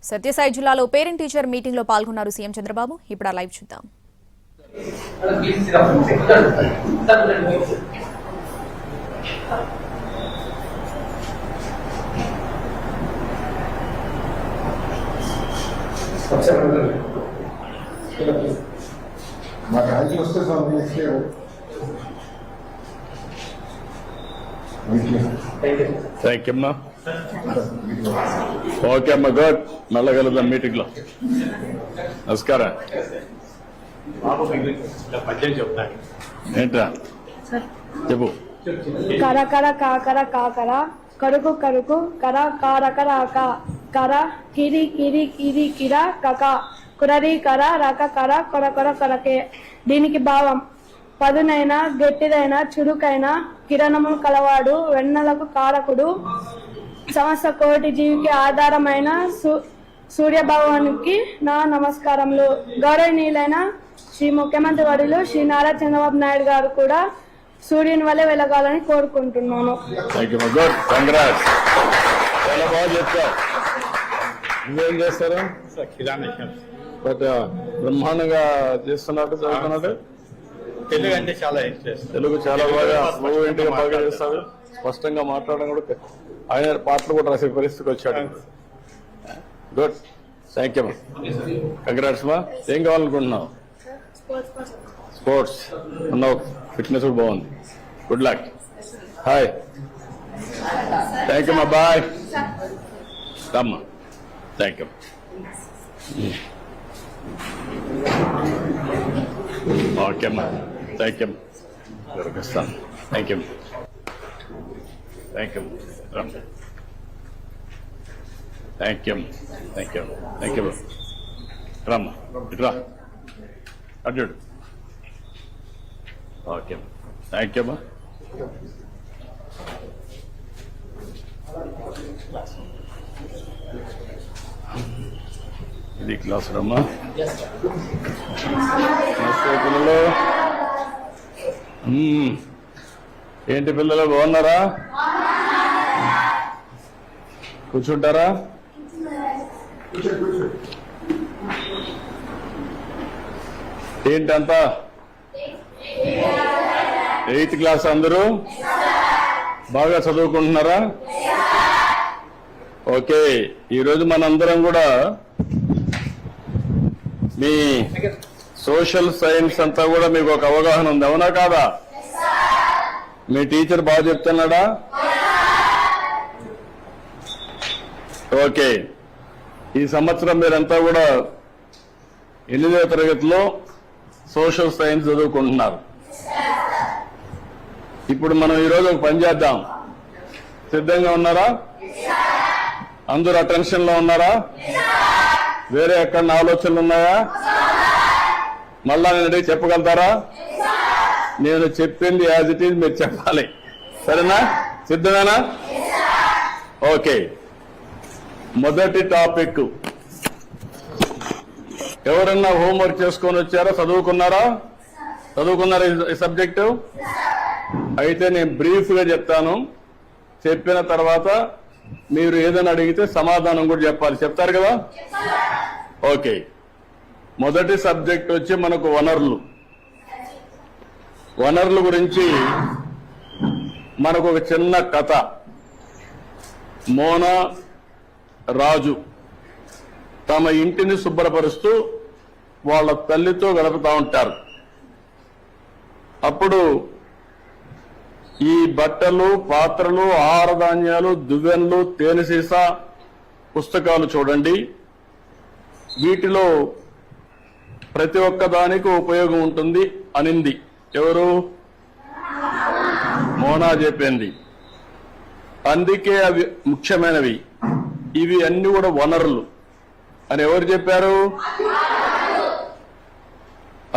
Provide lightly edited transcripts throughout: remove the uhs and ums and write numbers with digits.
సత్యసాయి జిల్లాలో parent teacher meeting లో పాల్గొన్నారు సీఎం చంద్రబాబు. ఇప్పుడు ఆ లైవ్ చూద్దాం. థ్యాంక్ యూ అమ్మా. ఓకే అమ్మా, గుడ్. మళ్ళా కలుద్దాం మీటింగ్ లో. నమస్కారం. ఏంట్రా చెప్పు. కర కర కాకర కాకర కరుకు కరుకు కర కారకర కర కిరి కిరి కిరి కిర కక కురరి కర రక కర కొర కొర కొరకే. దీనికి భావం పదునైన గట్టిదైన చురుకైన కిరణములు కలవాడు, వెన్నెలకు కారకుడు, సమస్త కోటి జీవికి ఆధారమైన సూర్యభగవానికి నా నమస్కారములు. గౌరవనీయులైన శ్రీ ముఖ్యమంత్రి వర్యులు శ్రీ నారా చంద్రబాబు నాయుడు గారు కూడా సూర్యుని వల్లే వెలగాలని కోరుకుంటున్నాను. చాలా బాగా చెప్తారు. నువ్వేం చేస్తారు? బట్ బ్రహ్మాండంగా చేస్తున్నట్టు చదువుతున్నట్టు. తెలుగు అంటే చాలా ఇంట్రెస్ట్. తెలుగు చాలా బాగా ఫ్లూయెంట్గా బాగా చేస్తాడు. స్పష్టంగా మాట్లాడడం కూడా. ఆయన పాటలు కూడా రాసే పరిస్థితికి వచ్చాడు. Good, thank you. కంగ్రాట్స్ మా. ఏం కావాలనుకుంటున్నావు? స్పోర్ట్స్ ఉన్నావు, ఫిట్నెస్ కూడా బాగుంది. Good luck. Hi, thank you మా. బాయ్ రమ్మా. Thank you. ఓకే అమ్మా, థ్యాంక్ యూ. దొరికిస్తాను. Thank you, thank you. Thank you, thank you, thank you. రమ్మా, ఇట్రా అడ్డు. ఓకే, థ్యాంక్ యూ అమ్మా. ఇది క్లాస్ రమ్మా. పిల్లలు ఏంటి పిల్లలు బాగున్నారా? కూర్చుంటారా? ఏంటంతా 8th క్లాస్ అందరూ బాగా చదువుకుంటున్నారా? ఓకే, ఈరోజు మనందరం కూడా మీ సోషల్ సైన్స్ అంతా కూడా మీకు ఒక అవగాహన ఉంది, అవునా కాదా? మీ టీచర్ బాగా చెప్తున్నాడా? ఓకే, ఈ సంవత్సరం మీరంతా కూడా 8వ తరగతిలో సోషల్ సైన్స్ చదువుకుంటున్నారు. ఇప్పుడు మనం ఈరోజు ఒక పని చేద్దాం. సిద్ధంగా ఉన్నారా? అందరూ అటెన్షన్ లో ఉన్నారా? వేరే ఎక్కడ ఆలోచనలు ఉన్నాయా? మళ్ళా నేను అడిగి చెప్పగలుగుతారా? నేను చెప్పింది యాజ్ ఇట్ ఈజ్ మీరు చెప్పాలి, సరేనా? సిద్ధమేనా? ఓకే, మొదటి టాపిక్. ఎవరన్నా హోంవర్క్ చేసుకొని వచ్చారా? చదువుకున్నారా? చదువుకున్నారా ఈ సబ్జెక్టు? అయితే నేను బ్రీఫ్ గా చెప్తాను. చెప్పిన తర్వాత మీరు ఏదైనా అడిగితే సమాధానం కూడా చెప్పాలి. చెప్తారు కదా? ఓకే, మొదటి సబ్జెక్ట్ వచ్చి మనకు వనరులు. వనరుల గురించి మనకు ఒక చిన్న కథ. మోనా రాజు తమ ఇంటిని శుభ్రపరుస్తూ వాళ్ళ తల్లితో గడుపుతూ ఉంటారు. అప్పుడు ఈ బట్టలు, పాత్రలు, ఆహార ధాన్యాలు, దువ్వెనలు, తేనె సీసా, పుస్తకాలు చూడండి. వీటిలో ప్రతి ఒక్క దానికి ఉపయోగం ఉంటుంది అనింది. ఎవరు? మోనా చెప్పింది. అందుకే అవి ముఖ్యమైనవి, ఇవి అన్ని కూడా వనరులు అని ఎవరు చెప్పారు?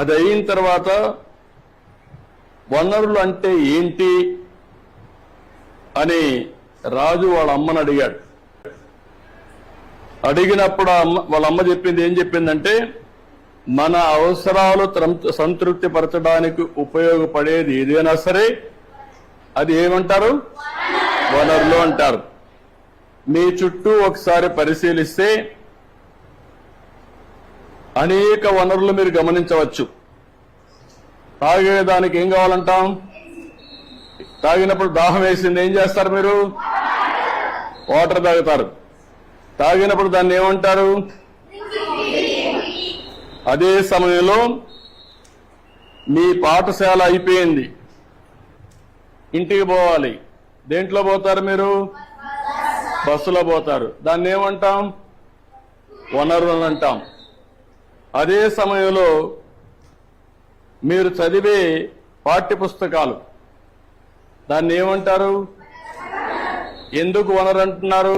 అది అయిన తర్వాత వనరులు అంటే ఏంటి అని రాజు వాళ్ళ అమ్మని అడిగాడు. అడిగినప్పుడు వాళ్ళ అమ్మ చెప్పింది ఏం చెప్పిందంటే, మన అవసరాలు సంతృప్తి పరచడానికి ఉపయోగపడేది ఏదైనా సరే అది ఏమంటారు? వనరులు అంటారు. మీ చుట్టూ ఒకసారి పరిశీలిస్తే అనేక వనరులు మీరు గమనించవచ్చు. తాగేదానికి ఏం కావాలంటాం? తాగినప్పుడు దాహం వేసింది ఏం చేస్తారు మీరు? వాటర్ తాగుతారు. తాగినప్పుడు దాన్ని ఏమంటారు? అదే సమయంలో మీ పాఠశాల అయిపోయింది, ఇంటికి పోవాలి. దేంట్లో పోతారు మీరు? బస్సులో పోతారు. దాన్ని ఏమంటాం? వనరులు అంటాం. అదే సమయంలో మీరు చదివే పాఠ్య పుస్తకాలు, దాన్ని ఏమంటారు? ఎందుకు వనరు అంటున్నారు?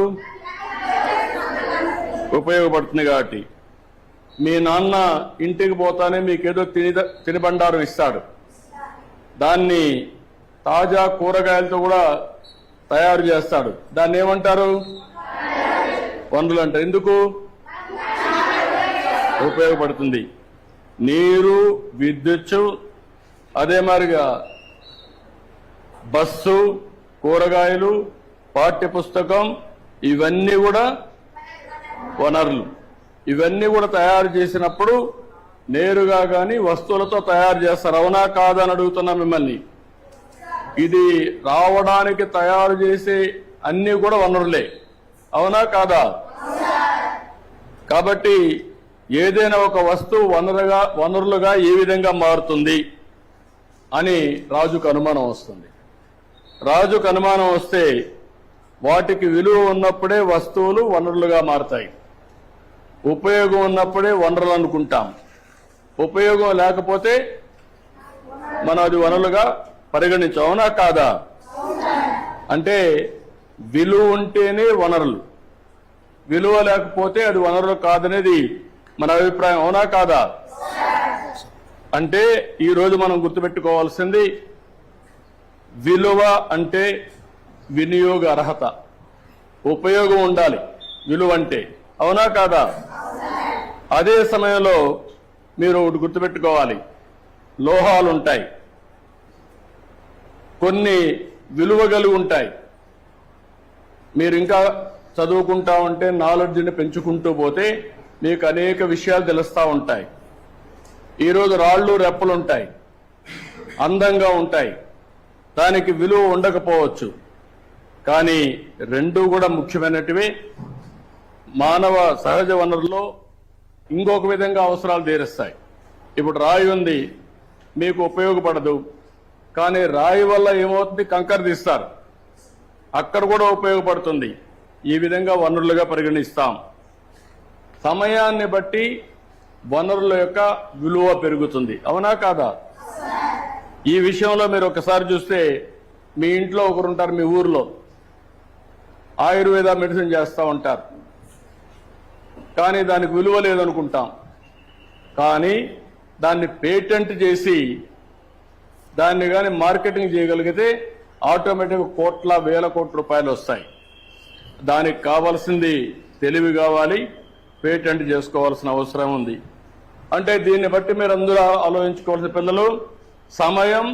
ఉపయోగపడుతుంది కాబట్టి. మీ నాన్న ఇంటికి పోతానే మీకేదో తినిబండారం ఇస్తాడు. దాన్ని తాజా కూరగాయలతో కూడా తయారు చేస్తాడు. దాన్ని ఏమంటారు? వనరులు అంటారు. ఎందుకు? ఉపయోగపడుతుంది. నీరు, విద్యుత్, అదే మాదిరిగా బస్సు, కూరగాయలు, పాఠ్య పుస్తకం, ఇవన్నీ కూడా వనరులు. ఇవన్నీ కూడా తయారు చేసినప్పుడు నేరుగా గాని వస్తువులతో తయారు చేస్తారు. అవునా కాదా అని అడుగుతున్నా మిమ్మల్ని. ఇది రావడానికి తయారు చేసే అన్ని కూడా వనరులే. అవునా కాదా? కాబట్టి ఏదైనా ఒక వస్తువు వనరులుగా ఏ విధంగా మారుతుంది అని రాజుకు అనుమానం వస్తుంది. రాజుకు అనుమానం వస్తే వాటికి విలువ ఉన్నప్పుడే వస్తువులు వనరులుగా మారతాయి. ఉపయోగం ఉన్నప్పుడే వనరులు అనుకుంటాం. ఉపయోగం లేకపోతే మనం అది వనరులుగా పరిగణించాం. అవునా కాదా? అంటే విలువ ఉంటేనే వనరులు, విలువ లేకపోతే అది వనరులు కాదనేది మన అభిప్రాయం. అవునా కాదా? అంటే ఈరోజు మనం గుర్తుపెట్టుకోవాల్సింది, విలువ అంటే వినియోగ అర్హత, ఉపయోగం ఉండాలి విలువ అంటే. అవునా కాదా? అదే సమయంలో మీరు ఒకటి గుర్తుపెట్టుకోవాలి, లోహాలు ఉంటాయి, కొన్ని విలువ కలిగి ఉంటాయి. మీరు ఇంకా చదువుకుంటా ఉంటే, నాలెడ్జ్ని పెంచుకుంటూ పోతే మీకు అనేక విషయాలు తెలుస్తూ ఉంటాయి. ఈరోజు రాళ్ళు రెప్పలు ఉంటాయి, అందంగా ఉంటాయి, దానికి విలువ ఉండకపోవచ్చు. కానీ రెండూ కూడా ముఖ్యమైనటివి. మానవ సహజ వనరుల్లో ఇంకొక విధంగా అవసరాలు తీరుస్తాయి. ఇప్పుడు రాయి ఉంది, మీకు ఉపయోగపడదు, కానీ రాయి వల్ల ఏమవుతుంది? కంకర తీస్తారు, అక్కడ కూడా ఉపయోగపడుతుంది. ఈ విధంగా వనరులుగా పరిగణిస్తాం. సమయాన్ని బట్టి వనరుల యొక్క విలువ పెరుగుతుంది. అవునా కాదా? ఈ విషయంలో మీరు ఒకసారి చూస్తే, మీ ఇంట్లో ఒకరుంటారు, మీ ఊర్లో ఆయుర్వేద మెడిసిన్ చేస్తూ ఉంటారు, కానీ దానికి విలువ లేదనుకుంటాం. కానీ దాన్ని పేటెంట్ చేసి దాన్ని కానీ మార్కెటింగ్ చేయగలిగితే ఆటోమేటిక్గా కోట్ల వేల కోట్ల రూపాయలు వస్తాయి. దానికి కావాల్సింది తెలివి కావాలి, పేటెంట్ చేసుకోవాల్సిన అవసరం ఉంది. అంటే దీన్ని బట్టి మీరు అందరూ ఆలోచించుకోవాల్సిన పిల్లలు, సమయం,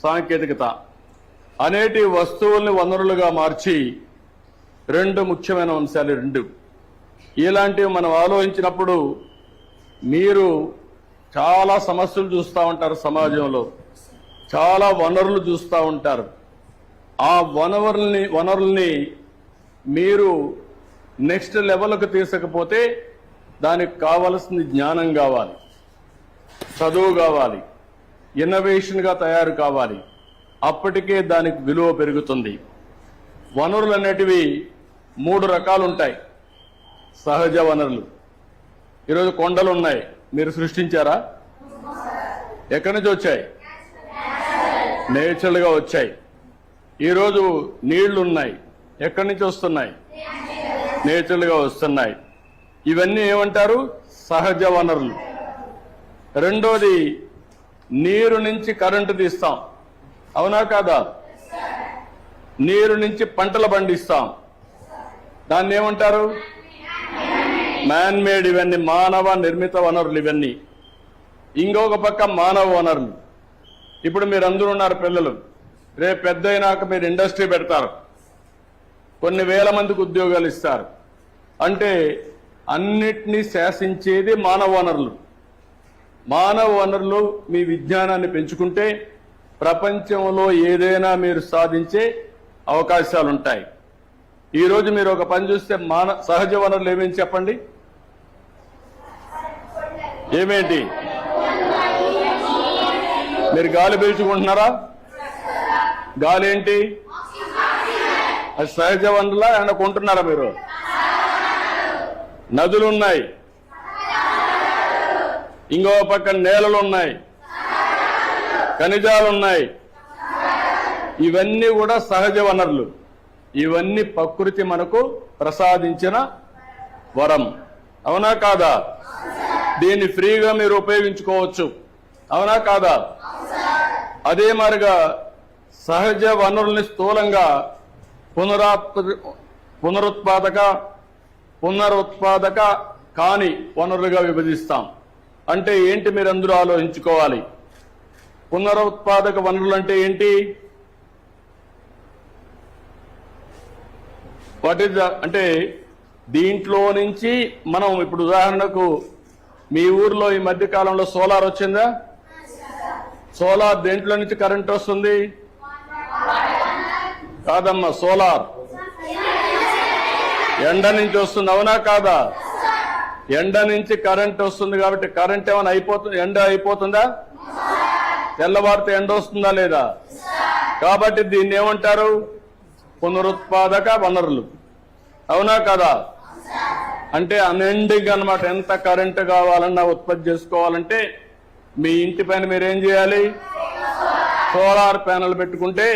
సాంకేతికత అనేటి వస్తువుల్ని వనరులుగా మార్చి రెండు ముఖ్యమైన అంశాలు. రెండు ఇలాంటివి మనం ఆలోచించినప్పుడు మీరు చాలా సమస్యలు చూస్తూ ఉంటారు, సమాజంలో చాలా వనరులు చూస్తూ ఉంటారు. ఆ వనరుల్ని మీరు నెక్స్ట్ లెవెల్కి తీసుకపోతే దానికి కావలసింది జ్ఞానం కావాలి, చదువు కావాలి, ఇన్నోవేషన్గా తయారు కావాలి. అప్పటికే దానికి విలువ పెరుగుతుంది. వనరులు అనేటివి 3 రకాలు ఉంటాయి. సహజ వనరులు. ఈరోజు కొండలు ఉన్నాయి, మీరు సృష్టించారా? ఎక్కడి నుంచి వచ్చాయి? నేచురల్గా వచ్చాయి. ఈరోజు నీళ్లు ఉన్నాయి, ఎక్కడి నుంచి వస్తున్నాయి? నేచురల్గా వస్తున్నాయి. ఇవన్నీ ఏమంటారు? సహజ వనరులు. రెండోది, నీరు నుంచి కరెంటు తీస్తాం. అవునా కాదా? నీరు నుంచి పంటలు పండిస్తాం. దాన్ని ఏమంటారు? Man made. ఇవన్నీ మానవ నిర్మిత వనరులు. ఇవన్నీ ఇంకొక పక్క మానవ వనరులు. ఇప్పుడు మీరు అందరూ ఉన్నారు పిల్లలు, రేపు పెద్ద అయినాక మీరు ఇండస్ట్రీ పెడతారు, కొన్ని వేల మందికి ఉద్యోగాలు ఇస్తారు. అంటే అన్నిటినీ శాసించేది మానవ వనరులు. మానవ వనరులు మీ విజ్ఞానాన్ని పెంచుకుంటే ప్రపంచంలో ఏదైనా మీరు సాధించే అవకాశాలుంటాయి. ఈరోజు మీరు ఒక పని చూస్తే సహజ వనరులు ఏమేమి చెప్పండి? ఏమేంటి? మీరు గాలి పీల్చుకుంటున్నారా? గాలి ఏంటి? అది సహజ వనరులా ఏమన్నా కొంటున్నారా మీరు? నదులు ఉన్నాయి, ఇంకో పక్కన నేలలు ఉన్నాయి, ఖనిజాలు ఉన్నాయి. ఇవన్నీ కూడా సహజ వనరులు. ఇవన్నీ ప్రకృతి మనకు ప్రసాదించిన వరం. అవునా కాదా? దీన్ని ఫ్రీగా మీరు ఉపయోగించుకోవచ్చు. అవునా కాదా? అదే మరిగా సహజ వనరుల్ని స్థూలంగా పునరుత్పాదక కాని వనరులుగా విభజిస్తాం. అంటే ఏంటి మీరందరూ ఆలోచించుకోవాలి. పునరుత్పాదక వనరులు అంటే ఏంటి? వాట్ ఈస్ అంటే దీంట్లో నుంచి మనం ఇప్పుడు ఉదాహరణకు మీ ఊర్లో ఈ మధ్య కాలంలో సోలార్ వచ్చిందా? సోలార్ దేంట్లో నుంచి కరెంట్ వస్తుంది? కాదమ్మా, సోలార్ ఎండ నుంచి వస్తుంది. అవునా కాదా? ఎండ నుంచి కరెంట్ వస్తుంది కాబట్టి కరెంట్ ఏమైనా అయిపోతుంది, ఎండ అయిపోతుందా? తెల్లవారితే ఎండ వస్తుందా లేదా? కాబట్టి దీన్ని ఏమంటారు? పునరుత్పాదక వనరులు. అవునా కదా? అంటే అన్ఎండింగ్ అన్నమాట. ఎంత కరెంటు కావాలన్నా ఉత్పత్తి చేసుకోవాలంటే మీ ఇంటి పైన మీరేం చేయాలి? సోలార్ ప్యానెల్ పెట్టుకుంటే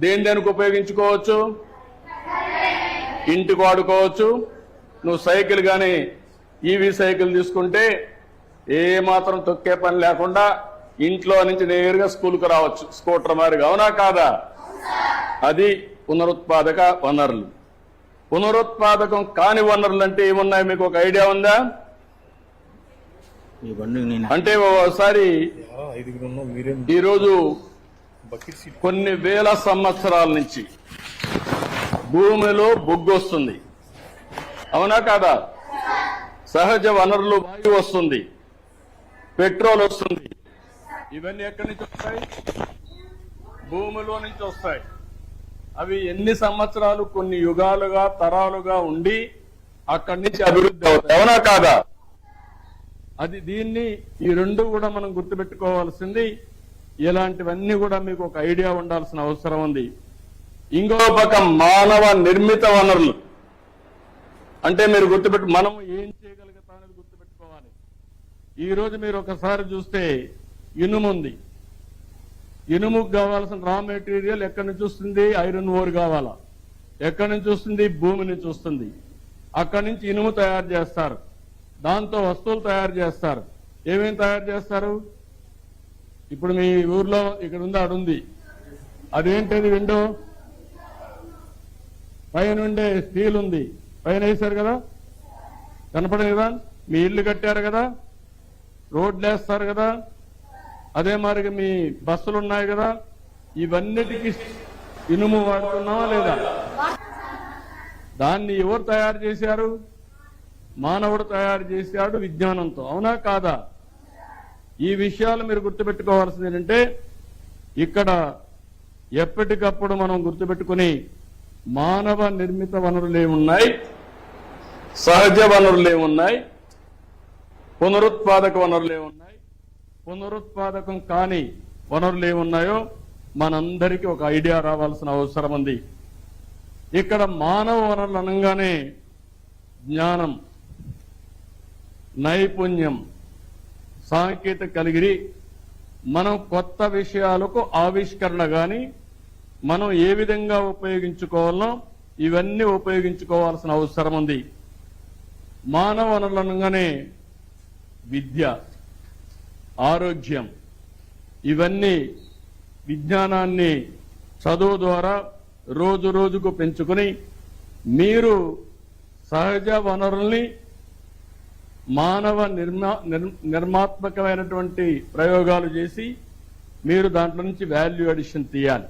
దేనికి ఉపయోగించుకోవచ్చు? ఇంటికి వాడుకోవచ్చు. నువ్వు సైకిల్ కానీ ఈవీ సైకిల్ తీసుకుంటే ఏ మాత్రం తొక్కే పని లేకుండా ఇంట్లో నుంచి నేరుగా స్కూల్కి రావచ్చు, స్కూటర్ మారిగా. అవునా కాదా? అది పునరుత్పాదక వనరులు. పునరుత్పాదకం కాని వనరులు అంటే ఏమున్నాయి? మీకు ఒక ఐడియా ఉందా? అంటే ఒకసారి ఈరోజు కొన్ని వేల సంవత్సరాల నుంచి భూమిలో బొగ్గు వస్తుంది. అవునా కాదా? సహజ వనరులు వాయువు వస్తుంది, పెట్రోల్ వస్తుంది. ఇవన్నీ ఎక్కడి నుంచి వస్తాయి? భూమిలో నుంచి వస్తాయి. అవి ఎన్ని సంవత్సరాలు, కొన్ని యుగాలుగా, తరాలుగా ఉండి అక్కడి నుంచి అభివృద్ధి అవుతాయి. అవునా కాదా? దీన్ని ఈ రెండు కూడా మనం గుర్తుపెట్టుకోవాల్సింది. ఇలాంటివన్నీ కూడా మీకు ఒక ఐడియా ఉండాల్సిన అవసరం ఉంది. ఇంకో పక్క మానవ నిర్మిత వనరులు అంటే మీరు మనం ఏం చేయగలుగుతాం అనేది గుర్తుపెట్టుకోవాలి. ఈ రోజు మీరు ఒకసారి చూస్తే ఇనుము ఉంది. ఇనుముకు కావాల్సిన రా మెటీరియల్ ఎక్కడి నుంచి వస్తుంది? ఐరన్ ఓర్ కావాలా? ఎక్కడి నుంచి వస్తుంది? భూమి నుంచి వస్తుంది. అక్కడి నుంచి ఇనుము తయారు చేస్తారు, దాంతో వస్తువులు తయారు చేస్తారు. ఏమేమి తయారు చేస్తారు? ఇప్పుడు మీ ఊర్లో ఇక్కడ ఉంది, అడుంది, అదేంటది? విండో పైన ఉండే స్టీల్ ఉంది, పైన వేశారు కదా, కనపడదు కదా? మీ ఇల్లు కట్టారు కదా, రోడ్లు వేస్తారు కదా, అదే మరి మీ బస్సులు ఉన్నాయి కదా, ఇవన్నిటికీ ఇనుము వాడుతున్నావా లేదా? దాన్ని ఎవరు తయారు చేశారు? మానవుడు తయారు చేశాడు విజ్ఞానంతో. అవునా కాదా? ఈ విషయాలు మీరు గుర్తుపెట్టుకోవాల్సింది ఏంటంటే ఇక్కడ ఎప్పటికప్పుడు మనం గుర్తుపెట్టుకుని మానవ నిర్మిత వనరులు ఏమున్నాయి, సహజ వనరులు ఏమున్నాయి, పునరుత్పాదక వనరులు ఏమున్నాయి, పునరుత్పాదకం కాని వనరులు ఏమున్నాయో మనందరికీ ఒక ఐడియా రావాల్సిన అవసరం ఉంది. ఇక్కడ మానవ వనరులు అనగానే జ్ఞానం, నైపుణ్యం, సాంకేతిక కలిగిరి, మనం కొత్త విషయాలకు ఆవిష్కరణ గాని మనం ఏ విధంగా ఉపయోగించుకోవాలో ఇవన్నీ ఉపయోగించుకోవాల్సిన అవసరం ఉంది. మానవ వనరులు అనగానే విద్య, ఆరోగ్యం, ఇవన్నీ విజ్ఞానాన్ని చదువు ద్వారా రోజు రోజుకు పెంచుకుని మీరు సహజ వనరుల్ని మానవ నిర్మాత్మకమైనటువంటి ప్రయోగాలు చేసి మీరు దాంట్లో నుంచి వాల్యూ అడిషన్ తీయాలి.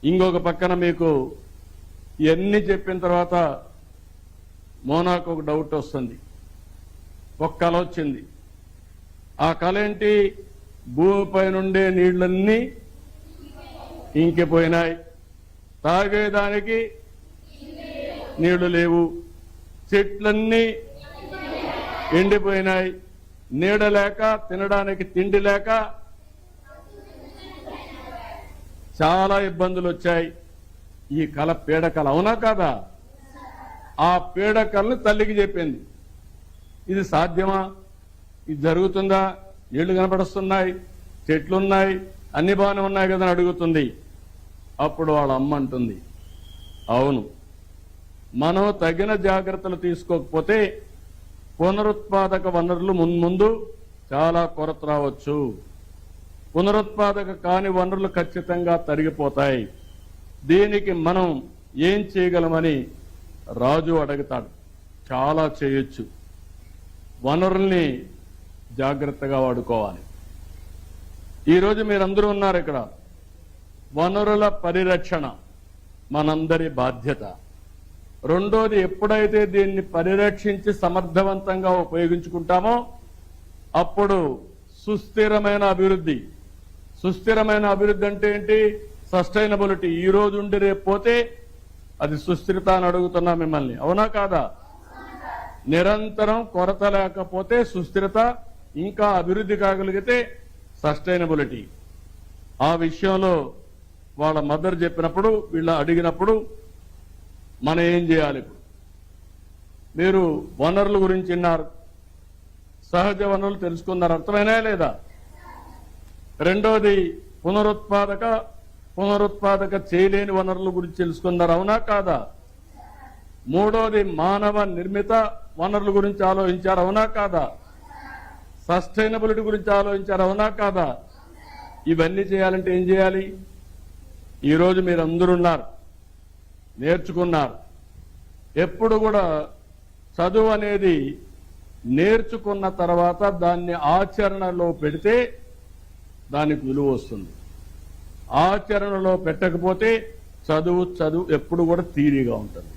ఇంకొక పక్కన మీకు ఇవన్నీ చెప్పిన తర్వాత మోనాకు ఒక డౌట్ వస్తుంది. ఒక కళ వచ్చింది. ఆ కళ ఏంటి? భూమిపై నుండే నీళ్లన్నీ ఇంకిపోయినాయి, తాగేదానికి నీళ్లు లేవు, చెట్లన్నీ ఎండిపోయినాయి, నీడ లేక తినడానికి తిండి లేక చాలా ఇబ్బందులు వచ్చాయి. ఈ కళ పీడకల, అవునా కాదా? ఆ పీడకలను తల్లికి చెప్పింది. ఇది సాధ్యమా? ఇది జరుగుతుందా? నీళ్లు కనపడుస్తున్నాయి, చెట్లున్నాయి, అన్ని బాగానే ఉన్నాయి కదా అని అడుగుతుంది. అప్పుడు వాళ్ళ అమ్మ అంటుంది, అవును, మనం తగిన జాగ్రత్తలు తీసుకోకపోతే పునరుత్పాదక వనరులు ముందు చాలా కొరత రావచ్చు. పునరుత్పాదక కాని వనరులు ఖచ్చితంగా తరిగిపోతాయి. దీనికి మనం ఏం చేయగలమని రాజు అడుగుతాడు. చాలా చేయొచ్చు. వనరుల్ని జాగ్రత్తగా వాడుకోవాలి. ఈరోజు మీరందరూ ఉన్నారు ఇక్కడ. వనరుల పరిరక్షణ మనందరి బాధ్యత. రెండోది, ఎప్పుడైతే దీన్ని పరిరక్షించి సమర్థవంతంగా ఉపయోగించుకుంటామో అప్పుడు సుస్థిరమైన అభివృద్ధి. సుస్థిరమైన అభివృద్ధి అంటే ఏంటి? సస్టైనబిలిటీ. ఈ రోజు ఉండి రేపు పోతే అది సుస్థిరత అని అడుగుతున్నా మిమ్మల్ని, అవునా కాదా? నిరంతరం కొరత లేకపోతే సుస్థిరత, ఇంకా అభివృద్ధి కాగలిగితే సస్టైనబిలిటీ. ఆ విషయంలో వాళ్ళ మదర్ చెప్పినప్పుడు, వీళ్ళ అడిగినప్పుడు మనం ఏం చేయాలి? మీరు వనరుల గురించి విన్నారు, సహజ వనరులు తెలుసుకున్నారు, అర్థమైనా లేదా? రెండోది, పునరుత్పాదక చేయలేని వనరుల గురించి తెలుసుకున్నారు, అవునా కాదా? మూడోది, మానవ నిర్మిత వనరుల గురించి ఆలోచించారు, అవునా కాదా? సస్టైనబిలిటీ గురించి ఆలోచించారు, అవునా కాదా? ఇవన్నీ చేయాలంటే ఏం చేయాలి? ఈరోజు మీరు అందరూ ఉన్నారు, నేర్చుకున్నారు. ఎప్పుడు కూడా చదువు అనేది నేర్చుకున్న తర్వాత దాన్ని ఆచరణలో పెడితే దానికి విలువ వస్తుంది. ఆచరణలో పెట్టకపోతే చదువు ఎప్పుడు కూడా థియరీగా ఉంటుంది.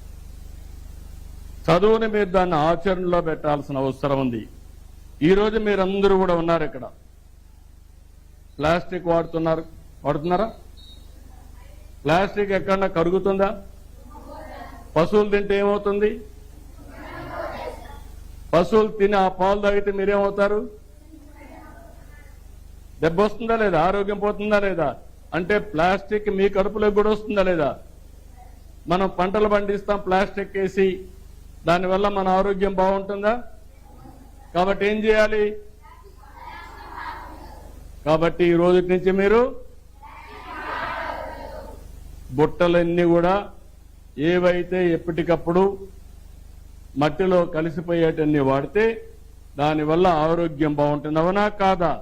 చదువుని మీరు దాన్ని ఆచరణలో పెట్టాల్సిన అవసరం ఉంది. ఈరోజు మీరందరూ కూడా ఉన్నారు ఇక్కడ. ప్లాస్టిక్ వాడుతున్నారా? ప్లాస్టిక్ ఎక్కడన్నా కరుగుతుందా? పశువులు తింటే ఏమవుతుంది? పశువులు తిని ఆ పాలు తాగితే మీరేమవుతారు? దెబ్బ వస్తుందా లేదా? ఆరోగ్యం పోతుందా లేదా? అంటే ప్లాస్టిక్ మీ కడుపులోకి కూడా వస్తుందా లేదా? మనం పంటలు పండిస్తాం ప్లాస్టిక్ వేసి, దానివల్ల మన ఆరోగ్యం బాగుంటుందా? కాబట్టి ఏం చేయాలి? కాబట్టి ఈ రోజు నుంచి మీరు బుట్టలన్నీ కూడా ఏవైతే ఎప్పటికప్పుడు మట్టిలో కలిసిపోయేటన్ని వాడితే దానివల్ల ఆరోగ్యం బాగుంటుంది, అవునా కాదా?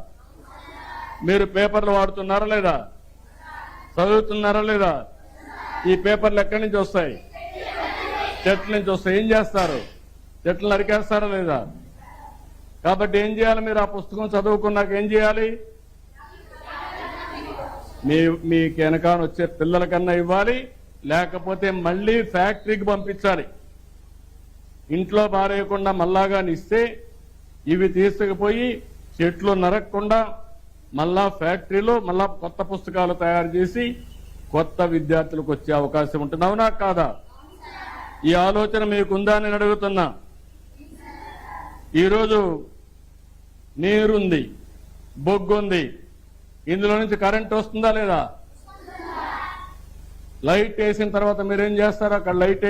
మీరు పేపర్లు వాడుతున్నారా లేదా? చదువుతున్నారా లేదా? ఈ పేపర్లు ఎక్కడి నుంచి వస్తాయి? చెట్ల నుంచి వస్తాయి. ఏం చేస్తారు? చెట్లు నరికేస్తారా లేదా? కాబట్టి ఏం చేయాలి? మీరు ఆ పుస్తకం చదువుకున్నాక ఏం చేయాలి? మీకు వెనకాల వచ్చే పిల్లలకన్నా ఇవ్వాలి, లేకపోతే మళ్ళీ ఫ్యాక్టరీకి పంపించాలి. ఇంట్లో పారేయకుండా మళ్ళాగాని ఇస్తే ఇవి తీసుకుపోయి చెట్లు నరకకుండా మళ్ళా ఫ్యాక్టరీలో మళ్ళా కొత్త పుస్తకాలు తయారు చేసి కొత్త విద్యార్థులకు వచ్చే అవకాశం ఉంటుంది, అవునా కాదా? ఈ ఆలోచన మీకుందా అని అడుగుతున్నా. ఈరోజు నీరుంది, బొగ్గుంది, ఇందులో నుంచి కరెంట్ వస్తుందా లేదా? లైట్ వేసిన తర్వాత మీరేం చేస్తారు? అక్కడ లైట్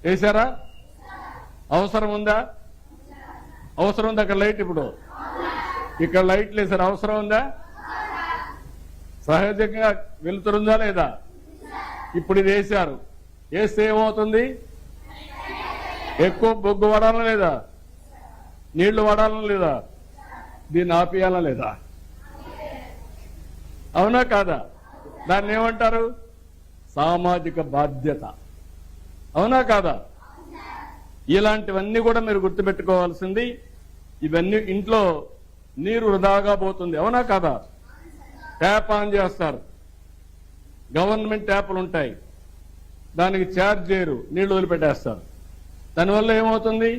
వేశారా? అవసరం ఉందా? అవసరం ఉంది అక్కడ లైట్. ఇప్పుడు ఇక్కడ లైట్లు వేశారు, అవసరం ఉందా? సహజంగా వెలుతురుందా లేదా? ఇప్పుడు ఇది వేశారు, వేస్తే ఏమవుతుంది? ఎక్కువ బొగ్గు వాడాలా లేదా? నీళ్లు వాడాలా లేదా? దీన్ని ఆపేయాలా లేదా? అవునా కాదా? దాన్ని ఏమంటారు? సామాజిక బాధ్యత, అవునా కాదా? ఇలాంటివన్నీ కూడా మీరు గుర్తుపెట్టుకోవాల్సింది. ఇవన్నీ ఇంట్లో నీరు వృధాగా పోతుంది, అవునా కాదా? ట్యాప్ ఆన్ చేస్తారు, గవర్నమెంట్ ట్యాపులు ఉంటాయి, దానికి ఛార్జ్ చేయరు, నీళ్లు వదిలిపెట్టేస్తారు. దానివల్ల ఏమవుతుంది?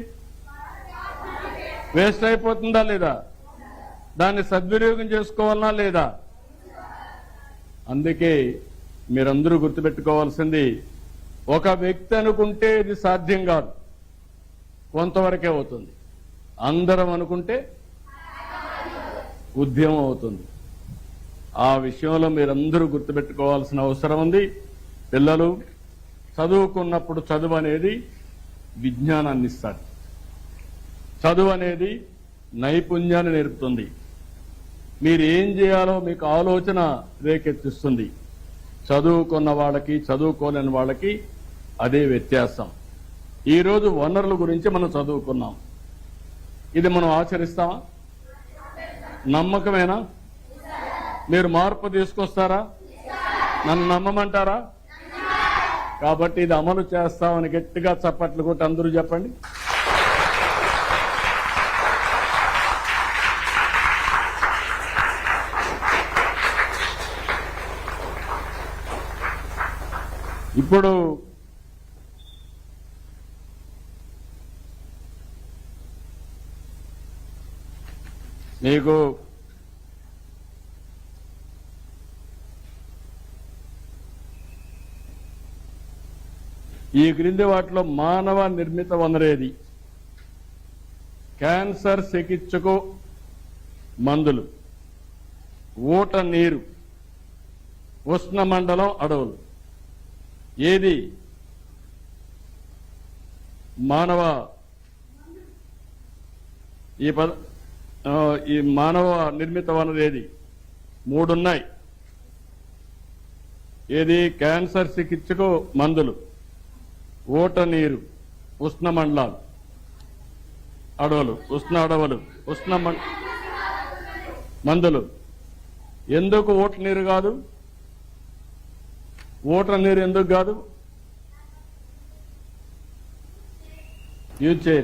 వేస్ట్ అయిపోతుందా లేదా? దాన్ని సద్వినియోగం చేసుకోవాలనా లేదా? అందుకే మీరందరూ గుర్తుపెట్టుకోవాల్సింది, ఒక వ్యక్తి అనుకుంటే ఇది సాధ్యం కాదు, కొంతవరకే అవుతుంది. అందరం అనుకుంటే ఉద్యమం అవుతుంది. ఆ విషయంలో మీరందరూ గుర్తుపెట్టుకోవాల్సిన అవసరం ఉంది. పిల్లలు చదువుకున్నప్పుడు చదువు అనేది విజ్ఞానాన్ని ఇస్తారు. చదువు అనేది నైపుణ్యాన్ని నేర్పుతుంది. మీరు ఏం చేయాలో మీకు ఆలోచన రేకెత్తిస్తుంది. చదువుకున్న వాళ్ళకి చదువుకోలేని వాళ్ళకి అదే వ్యత్యాసం. ఈరోజు వనరుల గురించి మనం చదువుకున్నాం. ఇది మనం ఆచరిస్తామా? నమ్మకమేనా? మీరు మార్పు తీసుకొస్తారా? నన్ను నమ్మమంటారా? కాబట్టి ఇది అమలు చేస్తామని గట్టిగా చప్పట్లు కొట్టి అందరూ చెప్పండి. ఇప్పుడు మీకు ఈ క్రింది వాటిలో మానవ నిర్మిత వనరేది? క్యాన్సర్ చికిత్సకు మందులు, ఊట నీరు, ఉష్ణమండలం అడవులు. ఏది మానవ ఈ మానవ నిర్మిత వనరు ఏది? మూడున్నాయి. ఏది? క్యాన్సర్ చికిత్సకు మందులు, ఊట నీరు, ఉష్ణమండలాలు, అడవులు, అడవులు, మందులు. ఎందుకు ఊట నీరు కాదు? ఊట నీరు ఎందుకు కాదు? యూజ్ చేయరు.